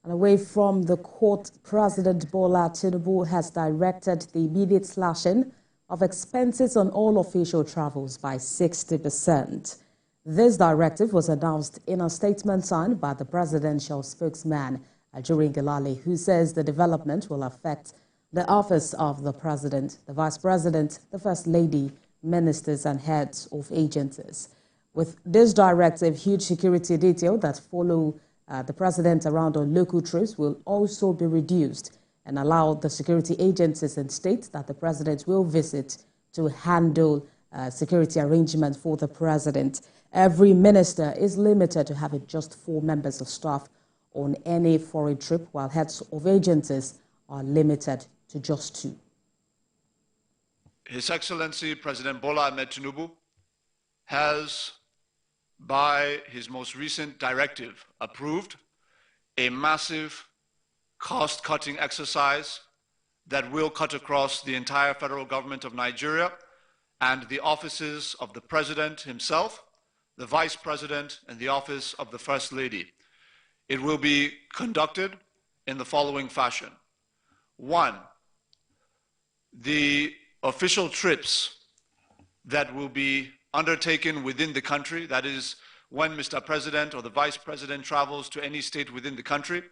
And away from the court, President Bola Tinubu has directed the immediate slashing of expenses on all official travels by 60%. This directive was announced in a statement signed by the presidential spokesman, Ajuri Ngelale, who says the development will affect the office of the president, the vice president, the first lady, ministers and heads of agencies. With this directive, huge security detail that follow the president around on local trips will also be reduced and allow the security agencies and states that the president will visit to handle security arrangements for the president. Every minister is limited to having just 4 members of staff on any foreign trip, while heads of agencies are limited to just 2. His Excellency President Bola Ahmed Tinubu has, by his most recent directive, approved a massive cost-cutting exercise that will cut across the entire federal government of Nigeria and the offices of the president himself, the vice president, and the office of the first lady. It will be conducted in the following fashion. 1, the official trips that will be undertaken within the country, that is, when Mr. President or the Vice President travels to any state within the country,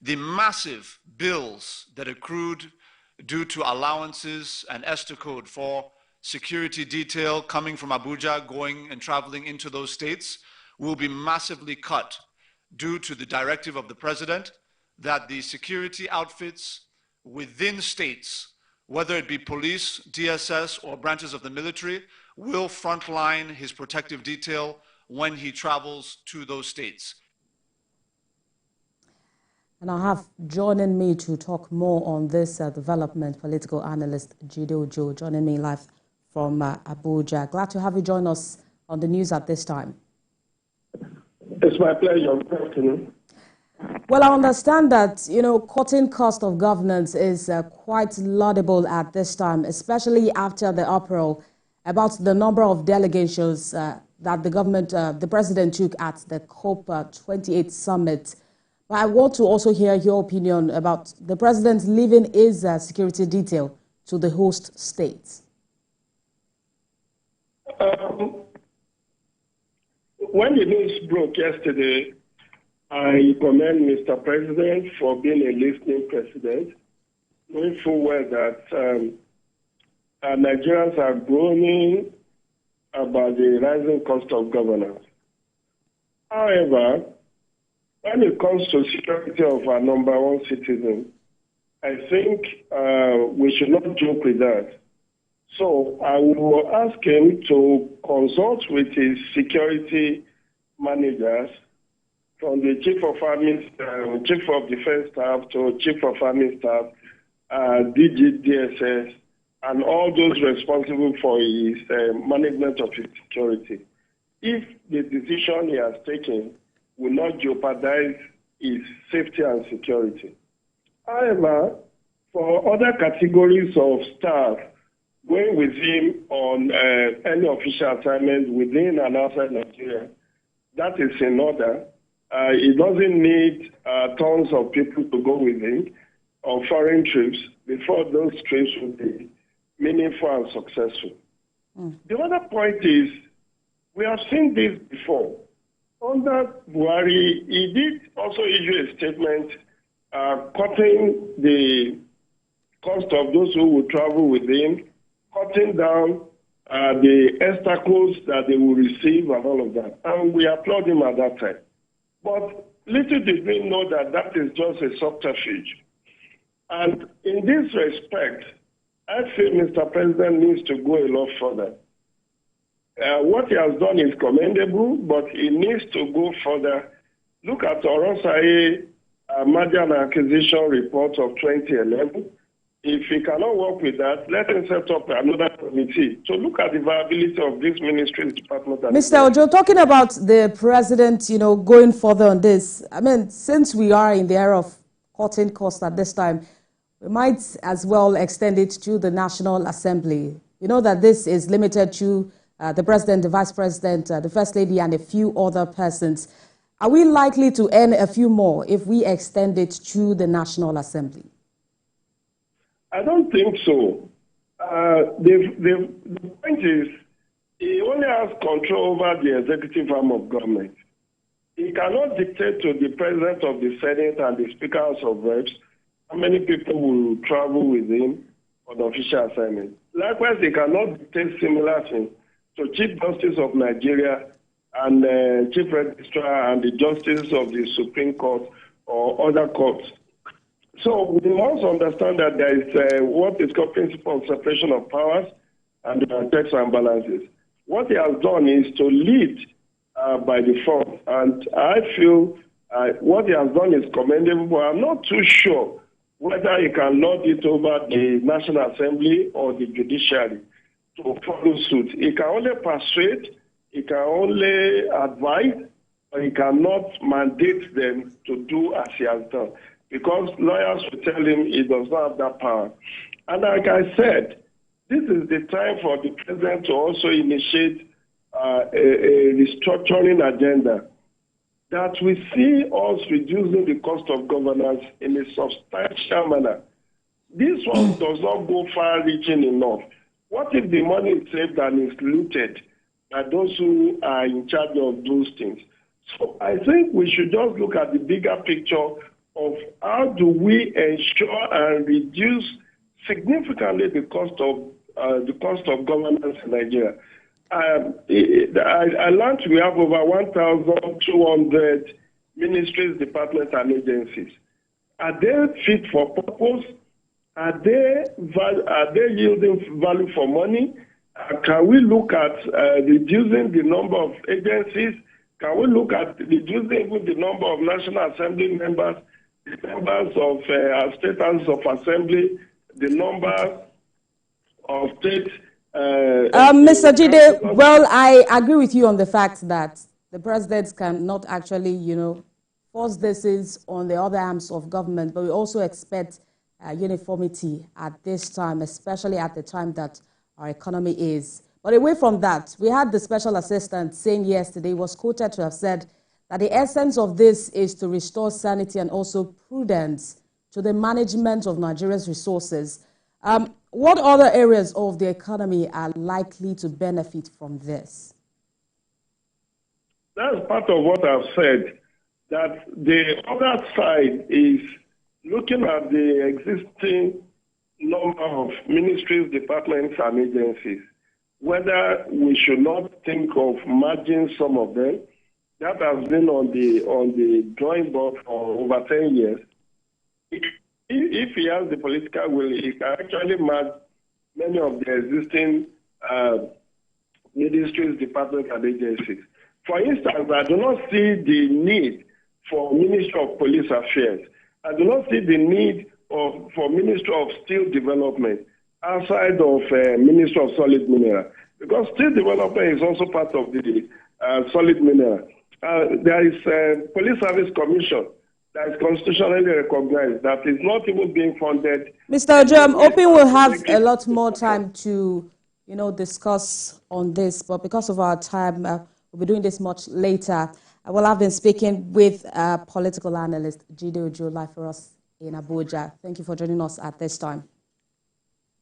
the massive bills that accrued due to allowances and ESTA code for security detail coming from Abuja, going and traveling into those states, will be massively cut due to the directive of the President that the security outfits within states, whether it be police, DSS, or branches of the military, will frontline his protective detail when he travels to those states. And I have joining me to talk more on this development, political analyst Jide Ojo, joining me live from Abuja. Glad to have you join us on the news at this time. It's my pleasure. Good afternoon. Well, I understand that, cutting cost of governance is quite laudable at this time, especially after the uproar about the number of delegations that the president took at the COP28 summit. But I want to also hear your opinion about the president leaving his security detail to the host states. When the news broke yesterday, I commend Mr. President for being a listening president, knowing full well that Nigerians are groaning about the rising cost of governance. However, when it comes to security of our number 1 citizen, I think we should not joke with that. So I will ask him to consult with his security managers, from the Chief of Army, Chief of Defense Staff to Chief of Army Staff, DG, DSS, and all those responsible for his management of his security. If the decision he has taken will not jeopardize his safety and security. However, for other categories of staff, going with him on any official assignment within and outside Nigeria, that is in order. He doesn't need tons of people to go with him on foreign trips before those trips will be meaningful and successful. The other point is, we have seen this before. Under Buhari, he did also issue a statement cutting the cost of those who would travel with him, cutting down the extra costs that they will receive and all of that. And we applaud him at that time. But little did we know that that is just a subterfuge. And in this respect, I feel Mr. President needs to go a lot further. What he has done is commendable, but he needs to go further. Look at Orosai merger and acquisition report of 2011. If he cannot work with that, let him set up another committee to look at the viability of this ministry's department. Mr. Ojo, talking about the president, going further on this, I mean, since we are in the era of cutting costs at this time, we might as well extend it to the National Assembly. You know that this is limited to the president, the vice president, the first lady, and a few other persons. Are we likely to earn a few more if we extend it to the National Assembly? I don't think so. The point is, he only has control over the executive arm of government. He cannot dictate to the President of the Senate and the Speaker of Reps how many people will travel with him on official assignment. Likewise, he cannot dictate similar things to Chief Justice of Nigeria and Chief Registrar and the Justices of the Supreme Court or other courts. So we must understand that there is what is called principle of separation of powers and checks and balances. What he has done is to lead by default, and I feel what he has done is commendable, but I'm not too sure whether he can lord it over the National Assembly or the judiciary to follow suit. He can only persuade, he can only advise, but he cannot mandate them to do as he has done, because lawyers will tell him he does not have that power. And like I said, this is the time for the president to also initiate a restructuring agenda that we see us reducing the cost of governance in a substantial manner. This one does not go far-reaching enough. What if the money is saved and is looted by those who are in charge of those things? So I think we should just look at the bigger picture of how do we ensure and reduce significantly the cost of governance in Nigeria. I learned we have over 1,200 ministries, departments, and agencies. Are they fit for purpose? Are they yielding value for money? Can we look at reducing the number of agencies? Can we look at reducing even the number of National Assembly members, the members of state houses of assembly, the number of state... Mr. Jide, well, I agree with you on the fact that the president cannot actually, force this on the other arms of government, but we also expect uniformity at this time, especially at the time that our economy is. But away from that, we had the special assistant saying yesterday, was quoted to have said that the essence of this is to restore sanity and also prudence to the management of Nigeria's resources. What other areas of the economy are likely to benefit from this? That's part of what I've said, that the other side is looking at the existing number of ministries, departments, and agencies, whether we should not think of merging some of them. That has been on the drawing board for over 10 years. If he has the political will, he can actually merge many of the existing ministries, departments, and agencies. For instance, I do not see the need for Ministry of Police Affairs. I do not see the need for Ministry of Steel Development outside of Ministry of Solid Mineral, because steel development is also part of the solid mineral. There is a Police Service Commission that is constitutionally recognized that is not even being funded. Mr. Ojo, I'm hoping we'll have a lot more time to, discuss on this, but because of our time, we'll be doing this much later. Well, I've been speaking with political analyst Jide Ojo live for us in Abuja. Thank you for joining us at this time.